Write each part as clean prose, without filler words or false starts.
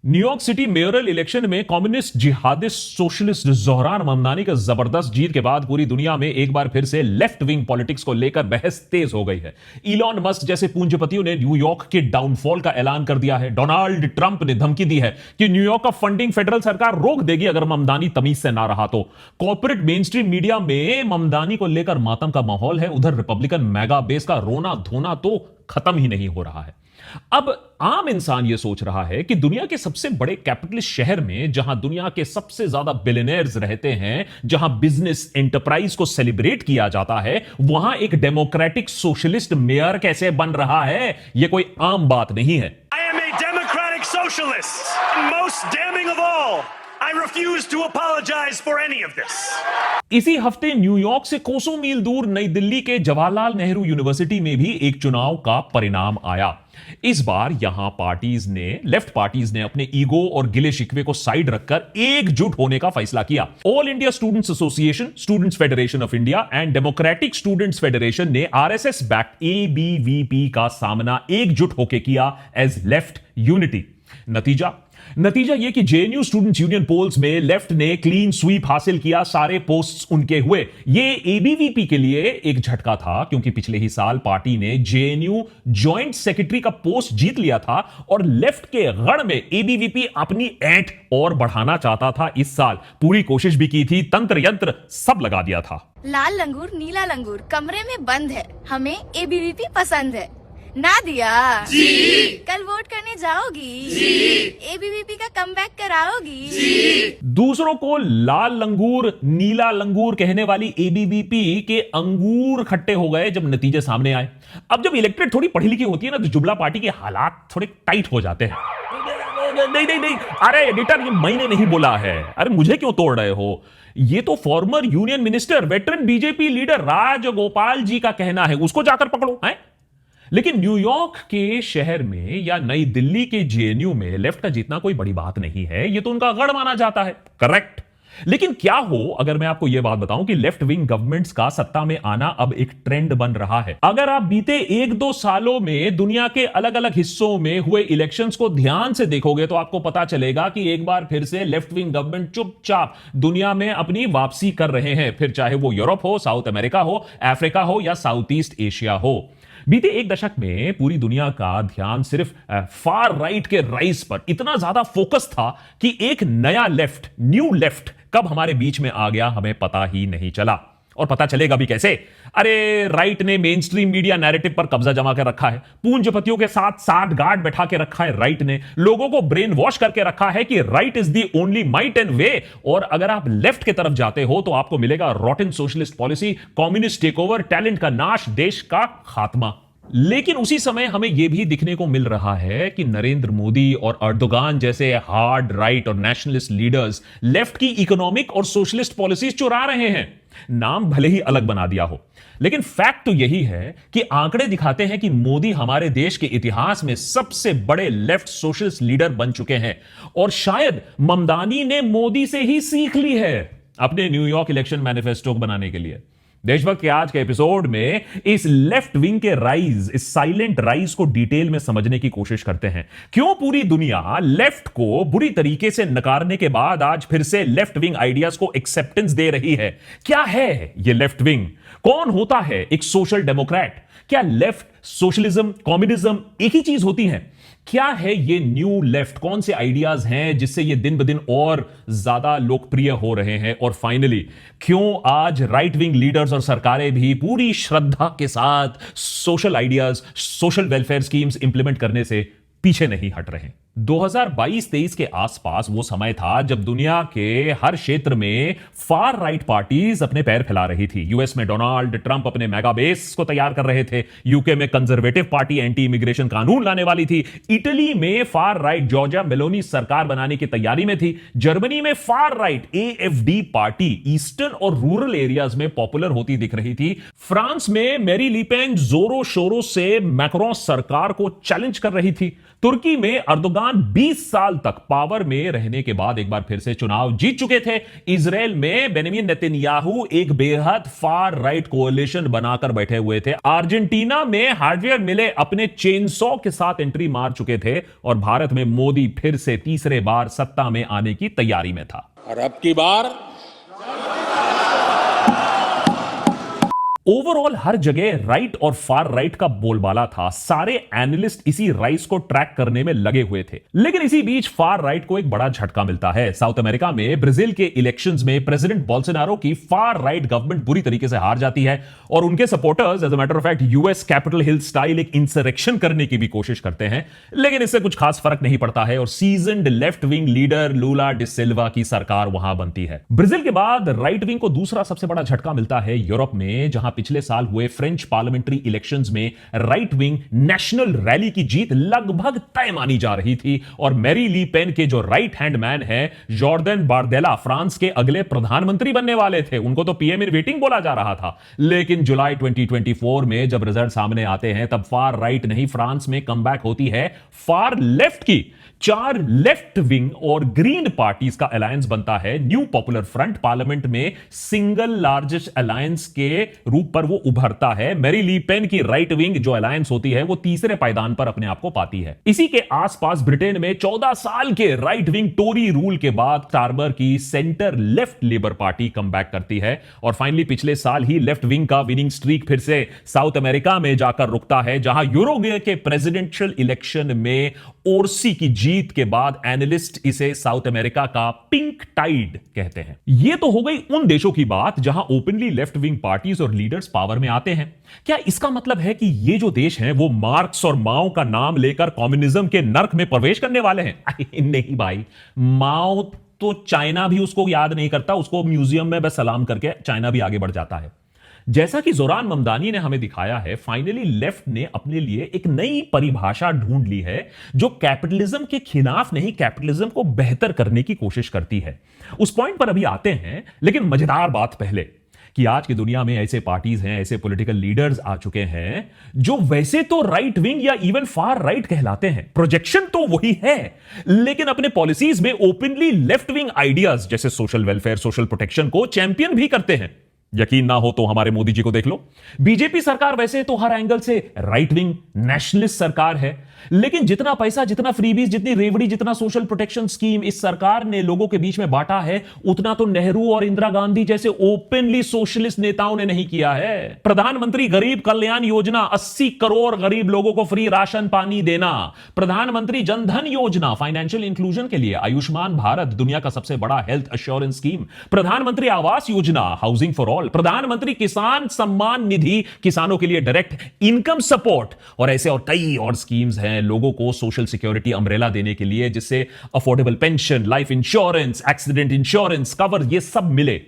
New York city मेयरल election में communist jihadist socialist Zohran Mamdani का जबरदस्त जीत के बाद पूरी दुनिया में एक बार फिर से लेफ्ट विंग पॉलिटिक्स को लेकर बहस तेज हो गई है। इलॉन मस्क जैसे पूंजीपतियों ने न्यूयॉर्क के डाउनफॉल का ऐलान कर दिया है। डोनाल्ड ट्रंप ने धमकी दी है कि न्यूयॉर्क का फंडिंग फेडरल सरकार रोक देगी अगर ममदानी तमीज से ना रहा तो। कॉर्पोरेट मेनस्ट्रीम मीडिया में ममदानी को लेकर मातम का माहौल है। उधर रिपब्लिकन मेगा बेस का रोना धोना तो खत्म ही नहीं हो रहा है। अब आम इंसान यह सोच रहा है कि दुनिया के सबसे बड़े कैपिटलिस्ट शहर में, जहां दुनिया के सबसे ज्यादा बिलियनेयर्स रहते हैं, जहां बिजनेस एंटरप्राइज को सेलिब्रेट किया जाता है, वहां एक डेमोक्रेटिक सोशलिस्ट मेयर कैसे बन रहा है? यह कोई आम बात नहीं है। I am a democratic socialist, and most damning of all, I refuse to apologize for any of this. इसी हफ्ते न्यूयॉर्क से कोसों मील दूर नई दिल्ली के जवाहरलाल नेहरू यूनिवर्सिटी में भी एक चुनाव का परिणाम आया। इस बार यहां लेफ्ट पार्टीज ने अपने ईगो और गिले शिकवे को साइड रखकर एकजुट होने का फैसला किया। All India students association, students federation of India and democratic students federation ने आरएसएस बैक्ड एबीवीपी का सामना एकजुट होकर किया एज लेफ्ट यूनिटी। नतीजा यह कि जेएनयू स्टूडेंट्स यूनियन पोल्स में लेफ्ट ने क्लीन स्वीप हासिल किया। सारे पोस्ट्स उनके हुए। यह एबीवीपी के लिए एक झटका था, क्योंकि पिछले ही साल पार्टी ने जेएनयू जॉइंट सेक्रेटरी का पोस्ट जीत लिया था और लेफ्ट के गढ़ में एबीवीपी अपनी ऐंठ और बढ़ाना चाहता था। इस साल पूरी कोशिश भी की थी, तंत्र यंत्र सब लगा दिया था। लाल लंगूर नीला लंगूर कमरे में बंद है, हमें एबीवीपी पसंद है। ना दिया जी। कल वोट करने जाओगी जी। एबीवीपी का कमबैक कराओगी जी। दूसरों को लाल लंगूर नीला लंगूर कहने वाली एबीवीपी के अंगूर खट्टे हो गए जब नतीजे सामने आए। अब जब इलेक्टेड थोड़ी पढ़ी लिखी होती है ना, तो जुबला पार्टी के हालात थोड़े टाइट हो जाते हैं। नहीं, अरे एडिटर, ये मैंने नहीं बोला है। अरे मुझे क्यों तोड़ रहे हो? ये तो former union minister, veteran BJP leader Rajagopal ji का कहना है, उसको जाकर पकड़ो है। लेकिन न्यूयॉर्क के शहर में या नई दिल्ली के जेएनयू में लेफ्ट का जीतना कोई बड़ी बात नहीं है। यह तो उनका गढ़ माना जाता है, करेक्ट। लेकिन क्या हो अगर मैं आपको यह बात बताऊं कि लेफ्ट विंग गवर्नमेंट्स का सत्ता में आना अब एक ट्रेंड बन रहा है। अगर आप बीते 1-2 सालों में दुनिया के अलग अलग हिस्सों में हुए इलेक्शंस को ध्यान से देखोगे तो आपको पता चलेगा कि एक बार फिर से लेफ्ट विंग गवर्नमेंट चुपचाप दुनिया में अपनी वापसी कर रहे हैं। फिर चाहे वो यूरोप हो, साउथ अमेरिका हो, अफ्रीका हो या साउथ ईस्ट एशिया हो। बीते एक दशक में पूरी दुनिया का ध्यान सिर्फ फार राइट के राइज पर इतना ज्यादा फोकस था कि एक नया लेफ्ट, न्यू लेफ्ट कब हमारे बीच में आ गया हमें पता ही नहीं चला। और पता चलेगा भी कैसे? अरे राइट ने मेन स्ट्रीम मीडिया नैरेटिव पर कब्जा जमा कर रखा है। पूंजीपतियों के साथ साठ गार्ड बैठा के रखा है राइट ने। लोगों को ब्रेन वॉश करके रखा है कि right is the only might and way. और अगर आप लेफ्ट की तरफ जाते हो तो आपको मिलेगा रॉटन socialist policy, communist takeover, talent का नाश, देश का खात्मा। लेकिन उसी समय हमें यह भी दिखने को मिल रहा है कि नरेंद्र मोदी और अर्दोगान जैसे हार्ड राइट और नेशनलिस्ट लीडर्स लेफ्ट की इकोनॉमिक और सोशलिस्ट पॉलिसीज चुरा रहे हैं। नाम भले ही अलग बना दिया हो, लेकिन फैक्ट तो यही है कि आंकड़े दिखाते हैं कि मोदी हमारे देश के इतिहास में सबसे बड़े लेफ्ट सोशलिस्ट लीडर बन चुके हैं। और शायद ममदानी ने मोदी से ही सीख ली है अपने न्यूयॉर्क इलेक्शन मैनिफेस्टो बनाने के लिए। देशभक्त के आज के एपिसोड में इस लेफ्ट विंग के राइज, इस साइलेंट राइज को डिटेल में समझने की कोशिश करते हैं। क्यों पूरी दुनिया लेफ्ट को बुरी तरीके से नकारने के बाद आज फिर से लेफ्ट विंग आइडियाज को एक्सेप्टेंस दे रही है? क्या है ये लेफ्ट विंग? कौन होता है एक सोशल डेमोक्रेट? क्या लेफ्ट, सोशलिज्म, कम्युनिज्म एक ही चीज होती है? क्या है ये न्यू लेफ्ट? कौन से आइडियाज हैं जिससे ये दिन ब दिन और ज्यादा लोकप्रिय हो रहे हैं? और फाइनली, क्यों आज राइट विंग लीडर्स और सरकारें भी पूरी श्रद्धा के साथ social ideas, social welfare schemes implement करने से पीछे नहीं हट रहे? 2022-23 के आसपास वो समय था जब दुनिया के हर क्षेत्र में फार राइट पार्टीज अपने पैर फैला रही थी। यूएस में डोनाल्ड ट्रंप अपने मेगा बेस को तैयार कर रहे थे। यूके में कंजर्वेटिव पार्टी एंटी इमिग्रेशन कानून लाने वाली थी। इटली में फार राइट जॉर्जिया मेलोनी सरकार बनाने की तैयारी में थी। जर्मनी में far right AfD party eastern और रूरल एरियाज में पॉपुलर होती दिख रही थी। फ्रांस में मेरी लीपेन जोरों शोरों से मैक्रों सरकार को चैलेंज कर रही थी। तुर्की में अर्दोगान तालिबान 20 साल तक पावर में रहने के बाद एक बार फिर से चुनाव जीत चुके थे। इजराइल में बेंजामिन नेतन्याहू एक बेहद फार राइट कोalition बनाकर बैठे हुए थे। अर्जेंटीना में हार्डवेयर मिले अपने चेनसॉ के साथ एंट्री मार चुके थे और भारत में मोदी फिर से तीसरे बार सत्ता में आने की तैयारी में था। और अब की बार ओवरऑल हर जगह राइट और फार राइट का बोलबाला था। सारे एनालिस्ट इसी राइस को ट्रैक करने में लगे हुए थे। लेकिन इसी बीच फार राइट को एक बड़ा झटका मिलता है। साउथ अमेरिका में ब्राजील के इलेक्शंस में प्रेसिडेंट बोल्सोनारो की फार राइट गवर्नमेंट बुरी तरीके से हार जाती है और उनके supporters as a matter of fact US Capitol Hill style एक इंसरेक्शन करने की भी कोशिश करते हैं। लेकिन इससे कुछ खास फर्क नहीं पड़ता है और सीजन्ड लेफ्ट विंग लीडर लूला डिसिल्वा की सरकार वहां बनती है। ब्राजील के बाद राइट विंग को दूसरा सबसे बड़ा झटका मिलता है यूरोप में, जहां पिछले साल हुए फ्रेंच पार्लियामेंट्री इलेक्शंस में राइट विंग नेशनल रैली की जीत लगभग तय मानी जा रही थी और मैरी ली पेन के जो राइट हैंड मैन है जॉर्डन बारदेला फ्रांस के अगले प्रधानमंत्री बनने वाले थे। उनको तो पीएम इन वेटिंग बोला जा रहा था। लेकिन जुलाई 2024 में जब रिजल्ट सामने आते हैं तब फार राइट नहीं, फ्रांस में कमबैक होती है फार लेफ्ट की। 4 लेफ्ट विंग और ग्रीन पार्टीज का अलायंस बनता है न्यू पॉपुलर फ्रंट। पार्लियामेंट में सिंगल लार्जेस्ट अलायंस के रूप पर वो उभरता है। मैरी ली पेन की राइट विंग जो अलायंस होती है वो तीसरे पायदान पर अपने आप को पाती है। इसी के आसपास ब्रिटेन में 14 साल के राइट विंग टोरी रूल के बाद स्टारमर की centre left labour party comeback करती है और फाइनली पिछले साल ही लेफ्ट विंग का विनिंग स्ट्रीक फिर से साउथ अमेरिका में जाकर रुकता है, जहां यूरोगे के प्रेसिडेंशियल इलेक्शन में ओरसी की जीत के बाद एनालिस्ट इसे साउथ अमेरिका का पिंक टाइड कहते हैं। यह तो हो गई उन देशों की बात जहां ओपनली लेफ्ट विंग पार्टीज और लीडर्स पावर में आते हैं। क्या इसका मतलब है कि ये जो देश हैं वो मार्क्स और माओ का नाम लेकर कम्युनिज्म के नर्क में प्रवेश करने वाले हैं? नहीं भाई, माओ तो चाइना भी उसको याद नहीं करता, उसको म्यूजियम में बस सलाम करके चाइना भी आगे बढ़ जाता है। जैसा कि जोरान ममदानी ने हमें दिखाया है, फाइनली लेफ्ट ने अपने लिए एक नई परिभाषा ढूंढ ली है जो कैपिटलिज्म के खिलाफ नहीं, कैपिटलिज्म को बेहतर करने की कोशिश करती है। उस पॉइंट पर अभी आते हैं, लेकिन मजेदार बात पहले कि आज की दुनिया में ऐसे पार्टीज हैं, ऐसे पॉलिटिकल लीडर्स आ चुके हैं जो वैसे तो राइट विंग या इवन फार राइट कहलाते हैं, प्रोजेक्शन तो वही है, लेकिन अपने पॉलिसीज में ओपनली लेफ्ट विंग आइडियाज जैसे सोशल वेलफेयर, सोशल प्रोटेक्शन को चैंपियन भी करते हैं। यकीन ना हो तो हमारे मोदी जी को देख लो। बीजेपी सरकार वैसे तो हर एंगल से राइट विंग नेशनलिस्ट सरकार है, लेकिन जितना पैसा, जितना फ्रीबीज, जितनी रेवड़ी, जितना सोशल प्रोटेक्शन स्कीम इस सरकार ने लोगों के बीच में बांटा है, उतना तो नेहरू और इंदिरा गांधी जैसे ओपनली सोशलिस्ट नेताओं ने नहीं किया है। प्रधानमंत्री गरीब कल्याण योजना, 80 करोड़ गरीब लोगों को फ्री राशन पानी देना, प्रधानमंत्री जनधन योजना फाइनेंशियल इंक्लूजन के लिए, आयुष्मान भारत दुनिया का सबसे बड़ा हेल्थ एश्योरेंस स्कीम, प्रधानमंत्री Awas Yojana housing for all, प्रधानमंत्री किसान सम्मान निधि किसानों के लिए डायरेक्ट इनकम सपोर्ट, और ऐसे और कई और स्कीम्स हैं लोगों को सोशल सिक्योरिटी अम्ब्रेला देने के लिए, जिससे affordable pension, life insurance, accident insurance cover, ये सब मिले।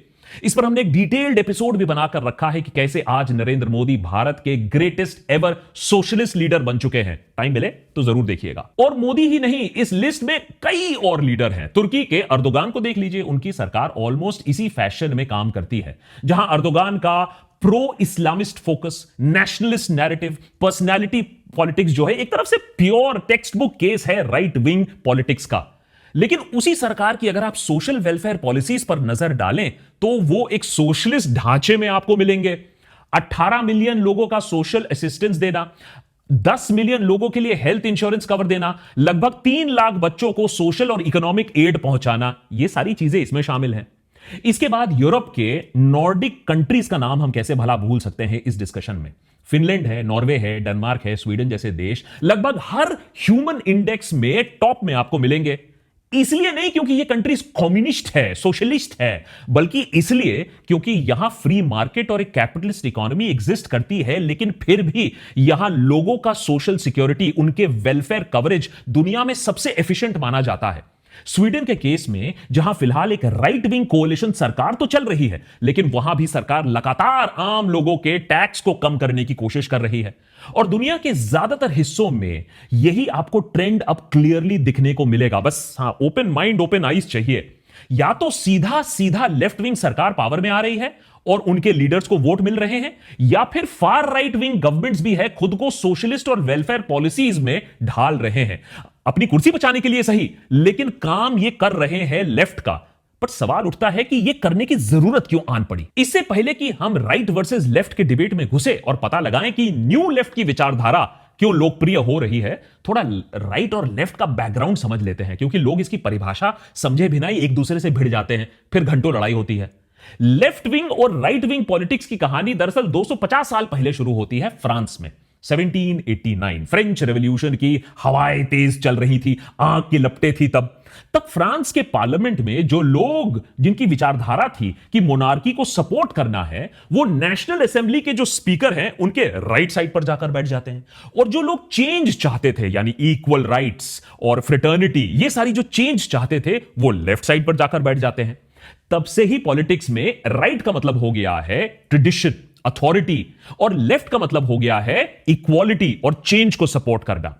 इस पर हमने एक डिटेल्ड एपिसोड भी बनाकर रखा है कि कैसे आज नरेंद्र मोदी भारत के ग्रेटेस्ट एवर सोशलिस्ट लीडर बन चुके हैं। टाइम मिले तो जरूर देखिएगा। और मोदी ही नहीं, इस लिस्ट में कई और लीडर हैं। तुर्की के अर्दोगान को देख लीजिए, उनकी सरकार ऑलमोस्ट इसी फैशन में काम करती है, जहां अर्दोगान का pro Islamist focus, nationalist narrative, personality politics जो है एक तरफ से प्योर टेक्स्ट बुक केस है राइट विंग पॉलिटिक्स का। लेकिन उसी सरकार की अगर आप सोशल वेलफेयर पॉलिसीज पर नजर डालें तो वो एक सोशलिस्ट ढांचे में आपको मिलेंगे। 18 मिलियन लोगों का सोशल असिस्टेंस देना, 10 मिलियन लोगों के लिए हेल्थ इंश्योरेंस कवर देना, लगभग 3 लाख बच्चों को सोशल और इकोनॉमिक एड पहुंचाना, ये सारी चीजें इसमें शामिल हैं। इसके बाद यूरोप के नॉर्डिक कंट्रीज का नाम हम कैसे भला भूल सकते हैं इस डिस्कशन में। फिनलैंड है, नॉर्वे है, डेनमार्क है, स्वीडन जैसे देश लगभग हर ह्यूमन इंडेक्स में टॉप में आपको मिलेंगे। इसलिए नहीं क्योंकि ये कंट्रीज कम्युनिस्ट है, सोशलिस्ट है, बल्कि इसलिए क्योंकि यहां फ्री मार्केट और एक कैपिटलिस्ट इकोनॉमी एग्जिस्ट करती है, लेकिन फिर भी यहां लोगों का सोशल सिक्योरिटी, उनके वेलफेयर कवरेज दुनिया में सबसे एफिशिएंट माना जाता है। स्वीडन के केस में जहां फिलहाल एक राइट विंग कोalition सरकार तो चल रही है, लेकिन वहां भी सरकार लगातार आम लोगों के टैक्स को कम करने की कोशिश कर रही है। और दुनिया के ज्यादातर हिस्सों में यही आपको ट्रेंड अब क्लियरली दिखने को मिलेगा। बस हाँ, ओपन माइंड, ओपन आईज चाहिए। या तो सीधा सीधा लेफ्ट विंग सरकार पावर में आ रही है और उनके लीडर्स को वोट मिल रहे हैं, या फिर फार राइट विंग गवर्नमेंट्स भी है, खुद को सोशलिस्ट और वेलफेयर पॉलिसीज में ढाल रहे हैं। अपनी कुर्सी बचाने के लिए सही, लेकिन काम ये कर रहे हैं लेफ्ट का। पर सवाल उठता है कि यह करने की जरूरत क्यों आन पड़ी। इससे पहले कि हम राइट वर्सेस लेफ्ट के डिबेट में घुसे और पता लगाएं कि न्यू लेफ्ट की विचारधारा क्यों लोकप्रिय हो रही है, थोड़ा राइट और लेफ्ट का बैकग्राउंड समझ लेते हैं, क्योंकि लोग इसकी परिभाषा समझे बिना ही एक दूसरे से भिड़ जाते हैं, फिर घंटों लड़ाई होती है। लेफ्ट विंग और राइट विंग पॉलिटिक्स की कहानी दरअसल 250 साल पहले शुरू होती है फ्रांस में। 1789 फ्रेंच रेवोल्यूशन की हवाएं तेज चल रही थी, आग की लपटें थी। तब फ्रांस के पार्लियामेंट में जो लोग जिनकी विचारधारा थी कि मोनार्की को सपोर्ट करना है, वो नेशनल असेंबली के जो स्पीकर हैं उनके राइट साइड पर जाकर बैठ जाते हैं, और जो लोग चेंज चाहते थे यानी इक्वल राइट्स और फ्रेटर्निटी, ये सारी जो चेंज चाहते थे वो लेफ्ट साइड पर जाकर बैठ जाते हैं। तब से ही पॉलिटिक्स में राइट का मतलब हो गया है ट्रेडिशन, अथॉरिटी, और लेफ्ट का मतलब हो गया है इक्वालिटी और चेंज को सपोर्ट करना।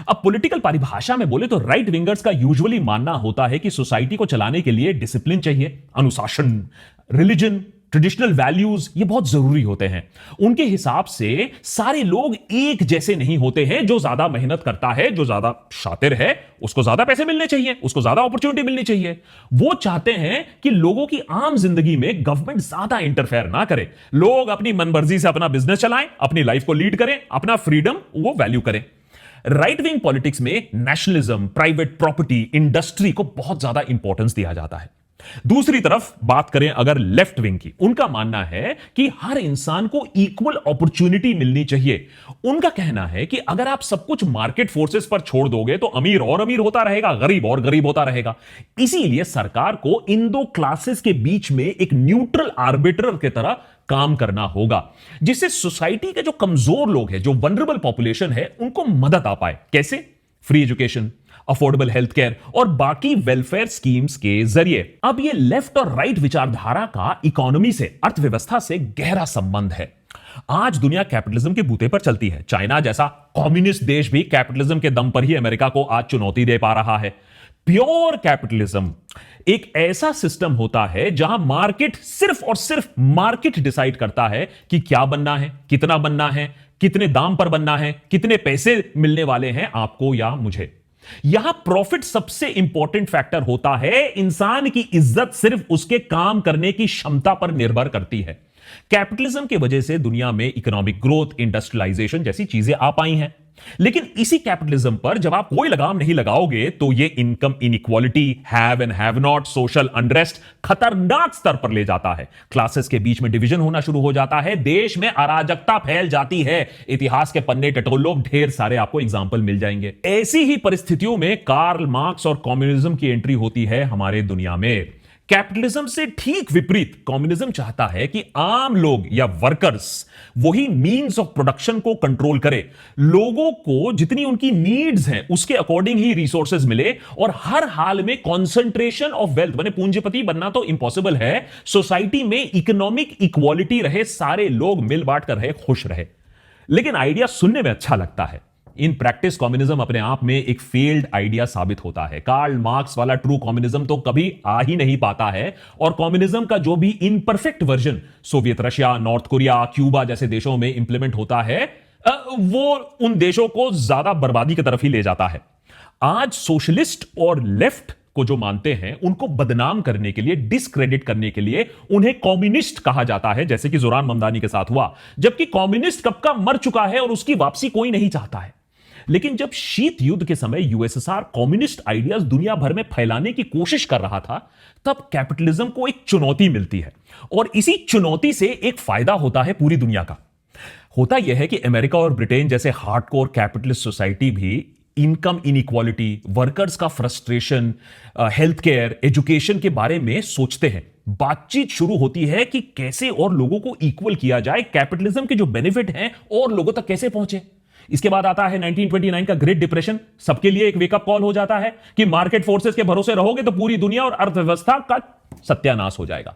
अब पॉलिटिकल परिभाषा में बोले तो राइट विंगर्स का यूजुअली मानना होता है कि सोसाइटी को चलाने के लिए डिसिप्लिन चाहिए, अनुशासन, रिलीजन, ट्रेडिशनल वैल्यूज, ये बहुत जरूरी होते हैं। उनके हिसाब से सारे लोग एक जैसे नहीं होते हैं। जो ज्यादा मेहनत करता है, जो ज्यादा शातिर है, उसको ज्यादा पैसे मिलने चाहिए, उसको ज्यादा अपॉर्चुनिटी मिलनी चाहिए। वो चाहते हैं कि लोगों की आम जिंदगी में गवर्नमेंट ज्यादा इंटरफेयर ना करे, लोग अपनी मनमर्जी से अपना बिजनेस चलाएं, अपनी लाइफ को लीड करें, अपना फ्रीडम वो वैल्यू करें। राइट विंग पॉलिटिक्स में नेशनलिज्म, प्राइवेट प्रॉपर्टी, इंडस्ट्री को बहुत ज्यादा इंपॉर्टेंस दिया जाता है। दूसरी तरफ बात करें अगर लेफ्ट विंग की, उनका मानना है कि हर इंसान को इक्वल अपॉर्चुनिटी मिलनी चाहिए। उनका कहना है कि अगर आप सब कुछ मार्केट फोर्सेस पर छोड़ दोगे तो अमीर और अमीर होता रहेगा, गरीब और गरीब होता रहेगा। इसीलिए सरकार को इन दो क्लासेस के बीच में एक न्यूट्रल आर्बिट्रर की तरह काम करना होगा, जिससे सोसाइटी के जो कमजोर लोग हैं, जो वनरेबल पॉपुलेशन है, उनको मदद आ पाए। कैसे? Free education, affordable health care और बाकी वेलफेयर स्कीम्स के जरिए। अब ये लेफ्ट और राइट विचारधारा का इकोनॉमी से, अर्थव्यवस्था से गहरा संबंध है। आज दुनिया कैपिटलिज्म के बूते पर चलती है। चाइना जैसा कम्युनिस्ट देश भी कैपिटलिज्म के दम पर ही अमेरिका को आज चुनौती दे पा रहा है। प्योर कैपिटलिज्म एक ऐसा सिस्टम होता है जहां मार्केट सिर्फ और सिर्फ मार्केट डिसाइड करता है कि क्या बनना है, कितना बनना है, कितने दाम पर बनना है, कितने पैसे मिलने वाले हैं आपको या मुझे। यहां प्रॉफिट सबसे इंपॉर्टेंट फैक्टर होता है। इंसान की इज्जत सिर्फ उसके काम करने की क्षमता पर निर्भर करती है। कैपिटलिज्म की वजह से दुनिया में इकोनॉमिक ग्रोथ, इंडस्ट्रियलाइजेशन जैसी चीजें आ पाई हैं। लेकिन इसी कैपिटलिज्म पर जब आप कोई लगाम नहीं लगाओगे तो ये income inequality, have and have not, social unrest खतरनाक स्तर पर ले जाता है। क्लासेस के बीच में डिवीजन होना शुरू हो जाता है, देश में अराजकता फैल जाती है। इतिहास के पन्ने टटोल लो, ढेर सारे आपको एग्जाम्पल मिल जाएंगे। ऐसी ही परिस्थितियों में कार्ल मार्क्स और कम्युनिज्म की एंट्री होती है हमारे दुनिया में। कैपिटलिज्म से ठीक विपरीत कम्युनिज्म चाहता है कि आम लोग या वर्कर्स वही मींस ऑफ प्रोडक्शन को कंट्रोल करे। लोगों को जितनी उनकी नीड्स हैं उसके अकॉर्डिंग ही रिसोर्सेज मिले, और हर हाल में कॉन्सेंट्रेशन ऑफ वेल्थ, माने पूंजीपति बनना तो इंपॉसिबल है। सोसाइटी में इकोनॉमिक इक्वालिटी रहे, सारे लोग मिल बांट कर रहे, खुश रहे। लेकिन आइडिया सुनने में अच्छा लगता है। इन प्रैक्टिस कम्युनिज्म अपने आप में एक फेल्ड आइडिया साबित होता है। कार्ल मार्क्स वाला ट्रू कम्युनिज्म तो कभी आ ही नहीं पाता है, और कम्युनिज्म का जो भी imperfect version Soviet Russia, north Korea, Cuba जैसे देशों में इंप्लीमेंट होता है, वो उन देशों को ज्यादा बर्बादी की तरफ ही ले जाता है। आज सोशलिस्ट और लेफ्ट को जो मानते हैं उनको बदनाम करने के लिए, डिस्क्रेडिट करने के लिए उन्हें कम्युनिस्ट कहा जाता है, जैसे कि जोरान ममदानी के साथ हुआ। जबकि कम्युनिस्ट कब का मर चुका है और उसकी वापसी कोई नहीं चाहता है। लेकिन जब शीत युद्ध के समय यूएसएसआर कम्युनिस्ट आइडियाज दुनिया भर में फैलाने की कोशिश कर रहा था, तब कैपिटलिज्म को एक चुनौती मिलती है, और इसी चुनौती से एक फायदा होता है पूरी दुनिया का। होता यह है कि अमेरिका और ब्रिटेन जैसे हार्डकोर कैपिटलिस्ट सोसाइटी भी इनकम इनइक्वालिटी, वर्कर्स का फ्रस्ट्रेशन, हेल्थ केयर, एजुकेशन के बारे में सोचते हैं। बातचीत शुरू होती है कि कैसे और लोगों को इक्वल किया जाए, कैपिटलिज्म के जो बेनिफिट हैं और लोगों तक कैसे पहुंचे। इसके बाद आता है 1929 का ग्रेट डिप्रेशन। सबके लिए एक वेकअप कॉल हो जाता है कि मार्केट फोर्सेस के भरोसे रहोगे तो पूरी दुनिया और अर्थव्यवस्था का सत्यानाश हो जाएगा।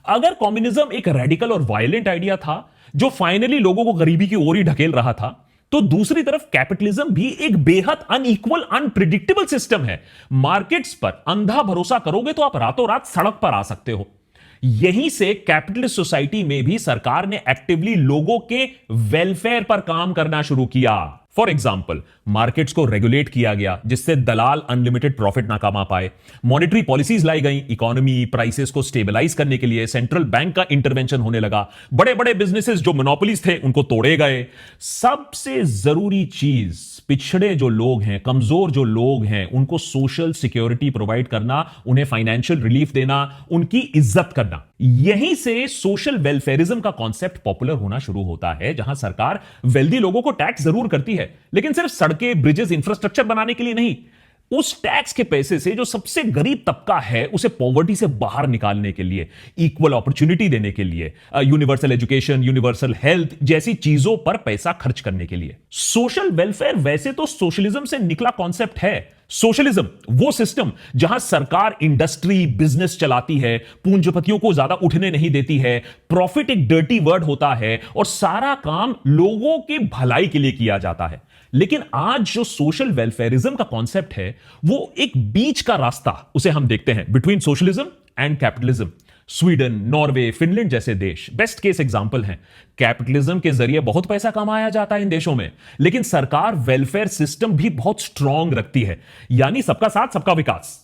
अगर कम्युनिज्म एक रेडिकल और वायलेंट आइडिया था जो फाइनली लोगों को गरीबी की ओर ही ढकेल रहा था, तो दूसरी तरफ कैपिटलिज्म भी एक बेहद अनइक्वल, अनप्रिडिक्टेबल सिस्टम है। मार्केट्स पर अंधा भरोसा करोगे तो आप रातों रात सड़क पर आ सकते हो। यहीं से कैपिटलिस्ट सोसाइटी में भी सरकार ने एक्टिवली लोगों के वेलफेयर पर काम करना शुरू किया। फॉर एग्जाम्पल, मार्केट्स को रेगुलेट किया गया जिससे दलाल अनलिमिटेड प्रॉफिट ना कमा पाए, मॉनेटरी पॉलिसीज लाई गई, इकोनॉमी प्राइसेस को स्टेबलाइज करने के लिए सेंट्रल बैंक का इंटरवेंशन होने लगा, बड़े बड़े बिजनेसेस जो मोनोपोलीज थे उनको तोड़े गए। सबसे जरूरी चीज, पिछड़े जो लोग हैं, कमजोर जो लोग हैं, उनको सोशल सिक्योरिटी प्रोवाइड करना, उन्हें फाइनेंशियल रिलीफ देना, उनकी इज्जत करना। यहीं से सोशल वेलफेयरिज्म का कॉन्सेप्ट पॉपुलर होना शुरू होता है, जहां सरकार वेल्दी लोगों को टैक्स जरूर करती है, लेकिन सिर्फ सड़कें, ब्रिजेस, इंफ्रास्ट्रक्चर बनाने के लिए नहीं। उस टैक्स के पैसे से जो सबसे गरीब तबका है उसे पॉवर्टी से बाहर निकालने के लिए, इक्वल अपॉर्चुनिटी देने के लिए, यूनिवर्सल एजुकेशन, यूनिवर्सल हेल्थ जैसी चीजों पर पैसा खर्च करने के लिए। सोशल वेलफेयर वैसे तो सोशलिज्म से निकला कॉन्सेप्ट है। सोशलिज्म वो सिस्टम जहां सरकार इंडस्ट्री, बिजनेस चलाती है, पूंजीपतियों को ज्यादा उठने नहीं देती है, प्रॉफिट एक डर्टी वर्ड होता है और सारा काम लोगों की भलाई के लिए किया जाता है। लेकिन आज जो सोशल वेलफेयरिज्म का कॉन्सेप्ट है वो एक बीच का रास्ता, उसे हम देखते हैं between socialism and capitalism. Sweden, Norway, Finland जैसे देश बेस्ट केस एग्जांपल हैं। कैपिटलिज्म के जरिए बहुत पैसा कमाया जाता है इन देशों में, लेकिन सरकार वेलफेयर सिस्टम भी बहुत स्ट्रांग रखती है, यानी सबका साथ सबका विकास।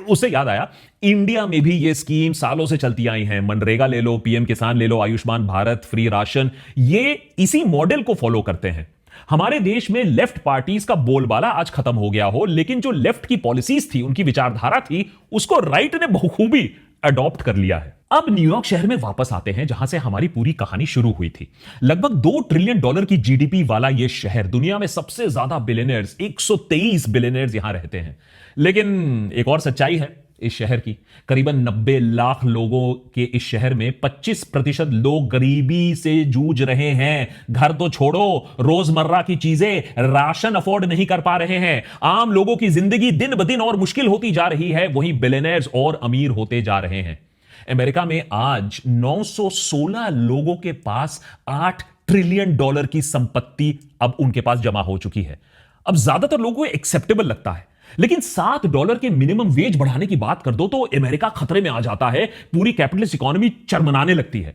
उसे याद आया, इंडिया में भी ये स्कीम सालों से चलती आई हैं। मनरेगा ले लो, पीएम किसान ले लो, आयुष्मान भारत, फ्री राशन, ये इसी मॉडल को फॉलो करते हैं। हमारे देश में लेफ्ट पार्टीज का बोलबाला आज खत्म हो गया हो, लेकिन जो लेफ्ट की पॉलिसीज थी, उनकी विचारधारा थी, उसको राइट ने बखूबी अडॉप्ट कर लिया है। अब न्यूयॉर्क शहर में वापस आते हैं जहां से हमारी पूरी कहानी शुरू हुई थी। लगभग $2 ट्रिलियन की जीडीपी वाला यह शहर, दुनिया में सबसे ज्यादा बिलियनर्स, 123 बिलियनर्स यहां रहते हैं। लेकिन एक और सच्चाई है इस शहर की, करीबन 90 लाख लोगों के इस शहर में 25% लोग गरीबी से जूझ रहे हैं। घर तो छोड़ो, रोजमर्रा की चीजें, राशन अफोर्ड नहीं कर पा रहे हैं। आम लोगों की जिंदगी दिन ब दिन और मुश्किल होती जा रही है, वहीं बिलियनर्स और अमीर होते जा रहे हैं। अमेरिका में आज 916 लोगों के पास $8 ट्रिलियन की संपत्ति अब उनके पास जमा हो चुकी है। अब ज्यादातर लोगों को एक्सेप्टेबल लगता है, लेकिन $7 के मिनिमम वेज बढ़ाने की बात कर दो तो अमेरिका खतरे में आ जाता है, पूरी कैपिटलिस्ट इकोनॉमी चरमराने लगती है।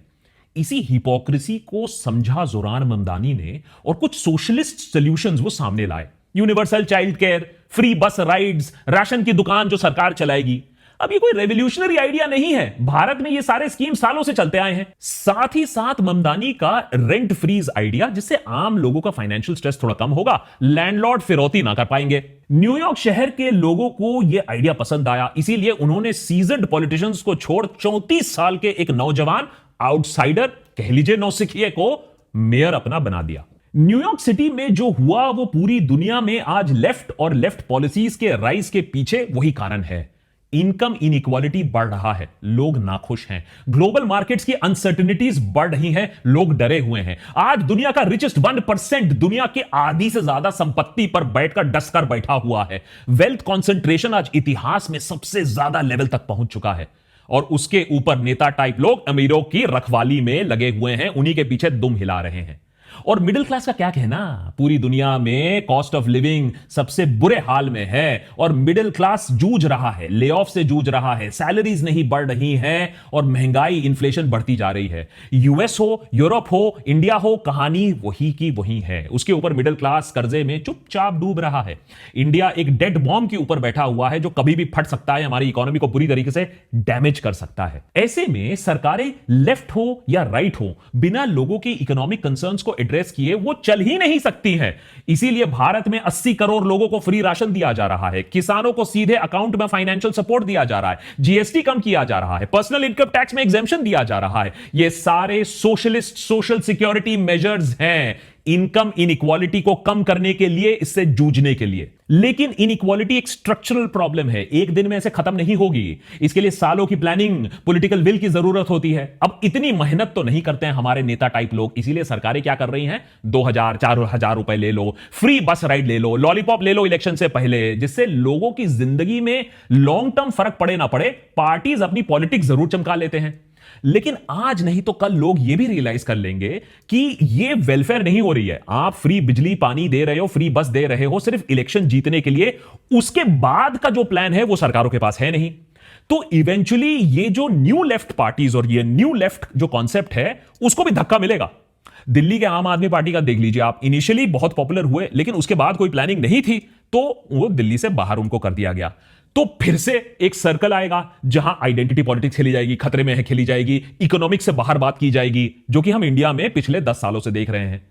इसी हिपोक्रेसी को समझा जोरान ममदानी ने और कुछ सोशलिस्ट सॉल्यूशंस वो सामने लाए। यूनिवर्सल चाइल्ड केयर, फ्री बस राइड्स, राशन की दुकान जो सरकार चलाएगी। अब ये कोई रेवोल्यूशनरी आइडिया नहीं है, भारत में ये सारे स्कीम सालों से चलते आए हैं। साथ ही साथ ममदानी का रेंट फ्रीज आइडिया, जिससे आम लोगों का फाइनेंशियल स्ट्रेस थोड़ा कम होगा, लैंडलॉर्ड फिरौती ना कर पाएंगे। न्यूयॉर्क शहर के लोगों को यह आइडिया पसंद आया, इसीलिए उन्होंने सीजन्ड पॉलिटिशियंस को छोड़ 34 साल के एक नौजवान आउटसाइडर, कह लीजिए नौसिखिए, को मेयर अपना बना दिया। न्यूयॉर्क सिटी में जो हुआ वो पूरी दुनिया में आज लेफ्ट और लेफ्ट पॉलिसीज के राइज के पीछे वही कारण है। इनकम इनइक्वालिटी बढ़ रहा है, लोग नाखुश हैं। ग्लोबल मार्केट्स की अनसर्टेनिटीज बढ़ रही हैं, लोग डरे हुए हैं। आज दुनिया का रिचेस्ट 1% दुनिया के आधी से ज्यादा संपत्ति पर बैठकर डसकर बैठा हुआ है। वेल्थ कॉन्सेंट्रेशन आज इतिहास में सबसे ज्यादा लेवल तक पहुंच चुका है और उसके ऊपर नेता टाइप लोग अमीरों की रखवाली में लगे हुए हैं, उन्हीं के पीछे दुम हिला रहे हैं। और मिडिल क्लास का क्या कहना, पूरी दुनिया में कॉस्ट ऑफ लिविंग सबसे बुरे हाल में है और मिडिल क्लास जूझ रहा है, ले ऑफ से जूझ रहा है, सैलरीज नहीं बढ़ रही हैं और महंगाई, इन्फ्लेशन बढ़ती जा रही है। यूएस हो, यूरोप हो, इंडिया हो, कहानी वही की वही है। उसके ऊपर मिडिल क्लास कर्जे में चुपचाप डूब रहा है। इंडिया एक डेड बॉम्ब के ऊपर बैठा हुआ है जो कभी भी फट सकता है, हमारी इकोनॉमी को बुरी तरीके से डैमेज कर सकता है। ऐसे में सरकारें लेफ्ट हो या राइट हो, बिना लोगों की इकोनॉमिक कंसर्न्स को एड्रेस किए वो चल ही नहीं सकती हैं। इसीलिए भारत में 80 करोड़ लोगों को फ्री राशन दिया जा रहा है, किसानों को सीधे अकाउंट में फाइनेंशियल सपोर्ट दिया जा रहा है, जीएसटी कम किया जा रहा है, पर्सनल इनकम टैक्स में एग्जेम्पशन दिया जा रहा है। ये सारे सोशलिस्ट सोशल सिक्योरिटी मेजर्स हैं, इनकम इनइक्वालिटी को कम करने के लिए, इससे जूझने के लिए। लेकिन इनइक्वालिटी एक स्ट्रक्चरल प्रॉब्लम है, एक दिन में ऐसे खत्म नहीं होगी। इसके लिए सालों की प्लानिंग, पॉलिटिकल विल की जरूरत होती है। अब इतनी मेहनत तो नहीं करते हैं हमारे नेता टाइप लोग, इसीलिए सरकारें क्या कर रही हैं, 2000 4000 रुपए ले लो, फ्री बस राइड ले लो, लॉलीपॉप ले लो इलेक्शन से पहले, जिससे लोगों की जिंदगी में लॉन्ग टर्म फर्क पड़े ना पड़े, पार्टीज अपनी पॉलिटिक्स जरूर चमका लेते हैं। लेकिन आज नहीं तो कल लोग यह भी रियलाइज कर लेंगे कि यह वेलफेयर नहीं हो रही है। आप फ्री बिजली पानी दे रहे हो, फ्री बस दे रहे हो सिर्फ इलेक्शन जीतने के लिए, उसके बाद का जो प्लान है वो सरकारों के पास है नहीं। तो इवेंचुअली ये जो न्यू लेफ्ट पार्टीज और ये न्यू लेफ्ट जो कॉन्सेप्ट है उसको भी धक्का मिलेगा। दिल्ली के आम आदमी पार्टी का देख लीजिए आप, इनिशियली बहुत पॉपुलर हुए, लेकिन उसके बाद कोई प्लानिंग नहीं थी तो वो दिल्ली से बाहर उनको कर दिया गया। तो फिर से एक सर्कल आएगा जहां आइडेंटिटी पॉलिटिक्स खेली जाएगी, खतरे में है खेली जाएगी, इकोनॉमिक्स से बाहर बात की जाएगी, जो कि हम इंडिया में पिछले 10 सालों से देख रहे हैं।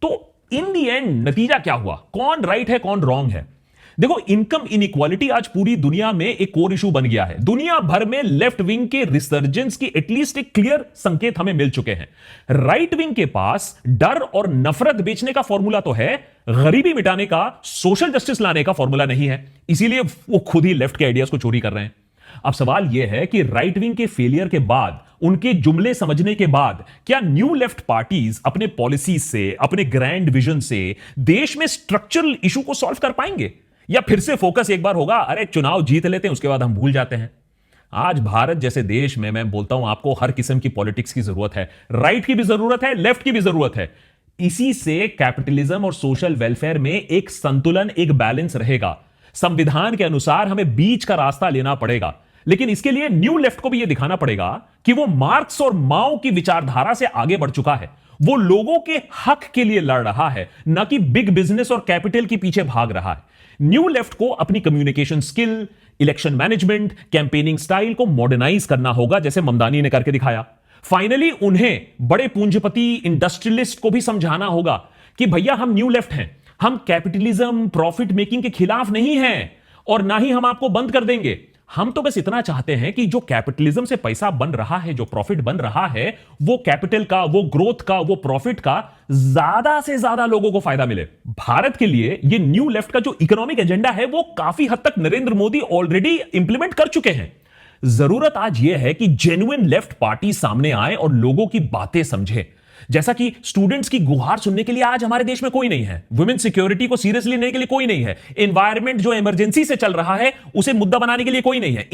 तो इन दी एंड नतीजा क्या हुआ? कौन राइट है कौन रॉन्ग है? देखो, इनकम इनइक्वालिटी आज पूरी दुनिया में एक कोर इशू बन गया है। दुनिया भर में लेफ्ट विंग के रिसर्जेंस की एटलीस्ट एक क्लियर संकेत हमें मिल चुके हैं। राइट विंग के पास डर और नफरत बेचने का फॉर्मूला तो है, गरीबी मिटाने का, सोशल जस्टिस लाने का फॉर्मूला नहीं है। इसीलिए वो खुद ही लेफ्ट के आइडियाज को चोरी कर रहे हैं। अब सवाल यह है कि राइट विंग के फेलियर के बाद, उनके जुमले समझने के बाद, क्या न्यू लेफ्ट पार्टीज अपने पॉलिसीज से, अपने ग्रैंड विजन से देश में स्ट्रक्चरल इशू को सॉल्व कर पाएंगे, या फिर से फोकस एक बार होगा, अरे चुनाव जीत लेते हैं उसके बाद हम भूल जाते हैं? आज भारत जैसे देश में मैं बोलता हूं आपको, हर किस्म की पॉलिटिक्स की जरूरत है। राइट की भी जरूरत है, लेफ्ट की भी जरूरत है। इसी से कैपिटलिज्म और सोशल वेलफेयर में एक संतुलन, एक बैलेंस रहेगा। संविधान के अनुसार हमें बीच का रास्ता लेना पड़ेगा, लेकिन इसके लिए न्यू लेफ्ट को भी यह दिखाना पड़ेगा कि वो मार्क्स और माओ की विचारधारा से आगे बढ़ चुका है। वो लोगों के हक के लिए लड़ रहा है, ना कि बिग बिजनेस और कैपिटल के पीछे भाग रहा है। न्यू लेफ्ट को अपनी communication skill, election management, campaigning style को मॉडर्नाइज करना होगा, जैसे ममदानी ने करके दिखाया। फाइनली उन्हें बड़े पूंजीपति इंडस्ट्रियलिस्ट को भी समझाना होगा कि भैया हम न्यू लेफ्ट हैं, हम कैपिटलिज्म, प्रॉफिट मेकिंग के खिलाफ नहीं हैं, और ना ही हम आपको बंद कर देंगे। हम तो बस इतना चाहते हैं कि जो कैपिटलिज्म से पैसा बन रहा है, जो प्रॉफिट बन रहा है, वो कैपिटल का, वो ग्रोथ का, वो प्रॉफिट का ज्यादा से ज्यादा लोगों को फायदा मिले। भारत के लिए ये न्यू लेफ्ट का जो इकोनॉमिक एजेंडा है, वो काफी हद तक नरेंद्र मोदी ऑलरेडी इंप्लीमेंट कर चुके हैं। जरूरत आज यह है कि जेन्युइन लेफ्ट पार्टी सामने आए और लोगों की बातें समझे। जैसा कि स्टूडेंट्स की गुहार सुनने के लिए आज हमारे देश में कोई नहीं है, वुमेन सिक्योरिटी को सीरियसली लेने के लिए कोई नहीं है, एनवायरमेंट जो इमरजेंसी से चल रहा है उसे मुद्दा बनाने के लिए कोई नहीं है।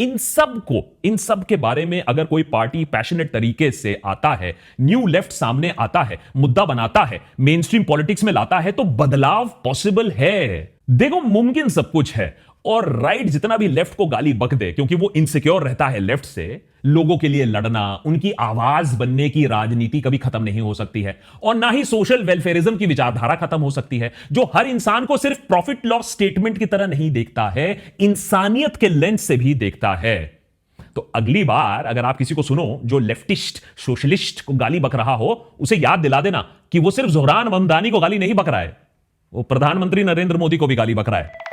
इन सब के बारे में अगर कोई पार्टी पैशनेट तरीके से आता है, न्यू लेफ्ट सामने आता है, मुद्दा बनाता है, मेन स्ट्रीम पॉलिटिक्स में लाता है, तो बदलाव पॉसिबल है। देखो, मुमकिन सब कुछ है, और राइट जितना भी लेफ्ट को गाली बक दे, क्योंकि वो इनसिक्योर रहता है लेफ्ट से, लोगों के लिए लड़ना, उनकी आवाज बनने की राजनीति कभी खत्म नहीं हो सकती है, और ना ही सोशल वेलफेयरिज्म की विचारधारा खत्म हो सकती है, जो हर इंसान को सिर्फ प्रॉफिट लॉस स्टेटमेंट की तरह नहीं देखता है, इंसानियत के लेंस से भी देखता है। तो अगली बार अगर आप किसी को सुनो जो लेफ्टिस्ट, सोशलिस्ट को गाली बक रहा हो, उसे याद दिला देना कि वो सिर्फ जोहरान ममदानी को गाली नहीं बक रहा है, वो प्रधानमंत्री नरेंद्र मोदी को भी गाली बक रहा है।